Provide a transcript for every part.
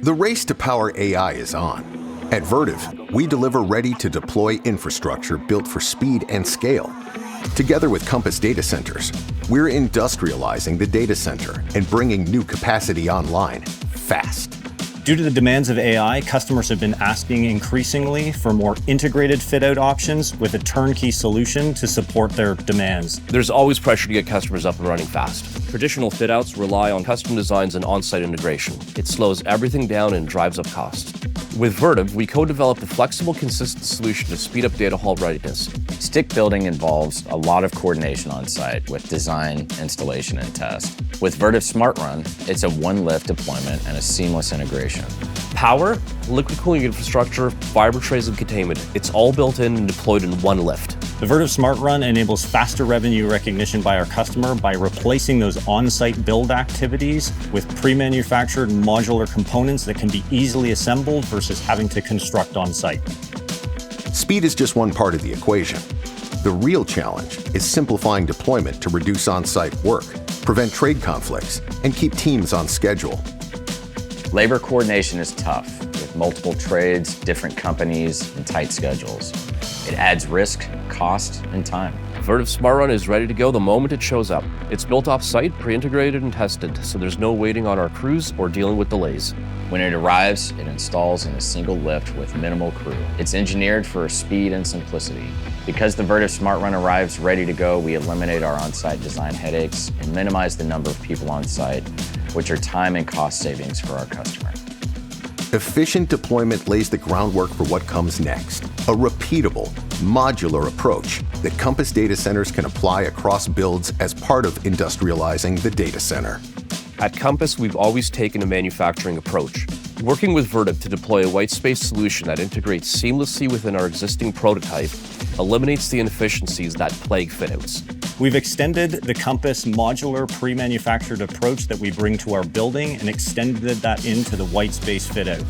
The race to power AI is on. At Vertiv, we deliver ready-to-deploy infrastructure built for speed and scale. Together with Compass Datacenters, we're industrializing the data center and bringing new capacity online fast. Due to the demands of AI, customers have been asking increasingly for more integrated fit-out options with a turnkey solution to support their demands. There's always pressure to get customers up and running fast. Traditional fit-outs rely on custom designs and on-site integration. It slows everything down and drives up costs. With Vertiv, we co-developed a flexible, consistent solution to speed up data hall readiness. Stick building involves a lot of coordination on site with design, installation, and test. With Vertiv SmartRun, it's a one-lift deployment and a seamless integration. Power, liquid cooling infrastructure, fiber trays, and containment. It's all built in and deployed in one lift. The Vertiv SmartRun enables faster revenue recognition by our customer by replacing those on-site build activities with pre-manufactured modular components that can be easily assembled versus having to construct on-site. Speed is just one part of the equation. The real challenge is simplifying deployment to reduce on-site work, prevent trade conflicts, and keep teams on schedule. Labor coordination is tough with multiple trades, different companies, and tight schedules. It adds risk, cost, and time. Vertiv SmartRun is ready to go the moment it shows up. It's built off-site, pre-integrated, and tested, so there's no waiting on our crews or dealing with delays. When it arrives, it installs in a single lift with minimal crew. It's engineered for speed and simplicity. Because the Vertiv SmartRun arrives ready to go, we eliminate our on-site design headaches and minimize the number of people on site, which are time and cost savings for our customer. Efficient deployment lays the groundwork for what comes next. A repeatable, modular approach that Compass Datacenters can apply across builds as part of industrializing the data center. At Compass, we've always taken a manufacturing approach, working with Vertiv to deploy a white space solution that integrates seamlessly within our existing prototype, eliminates the inefficiencies that plague fit-outs. We've extended the Compass modular pre-manufactured approach that we bring to our building and extended that into the white space fit-out.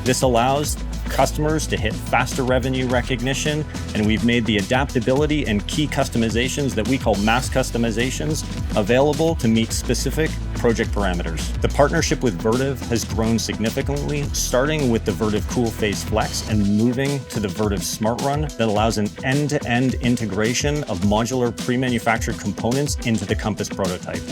This allows customers to hit faster revenue recognition, and we've made the adaptability and key customizations that we call mass customizations available to meet specific project parameters. The partnership with Vertiv has grown significantly, starting with the Vertiv CoolPhase Flex and moving to the Vertiv SmartRun that allows an end-to-end integration of modular pre-manufactured components into the Compass prototype.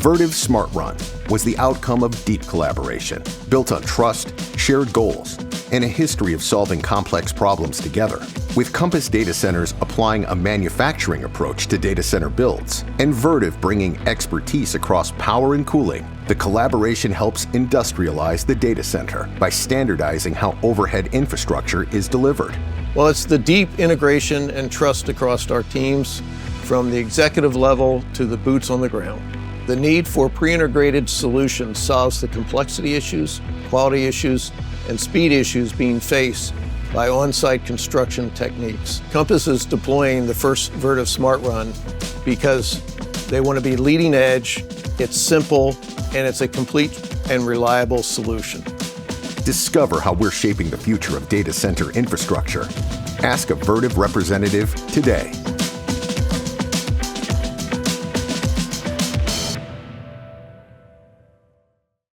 Vertiv SmartRun was the outcome of deep collaboration, built on trust, shared goals, and a history of solving complex problems together. With Compass Datacenters applying a manufacturing approach to data center builds, and Vertiv bringing expertise across power and cooling, the collaboration helps industrialize the data center by standardizing how overhead infrastructure is delivered. Well, it's the deep integration and trust across our teams, from the executive level to the boots on the ground. The need for pre-integrated solutions solves the complexity issues, quality issues, and speed issues being faced by on-site construction techniques. Compass is deploying the first Vertiv SmartRun because they want to be leading edge, it's simple, and it's a complete and reliable solution. Discover how we're shaping the future of data center infrastructure. Ask a Vertiv representative today.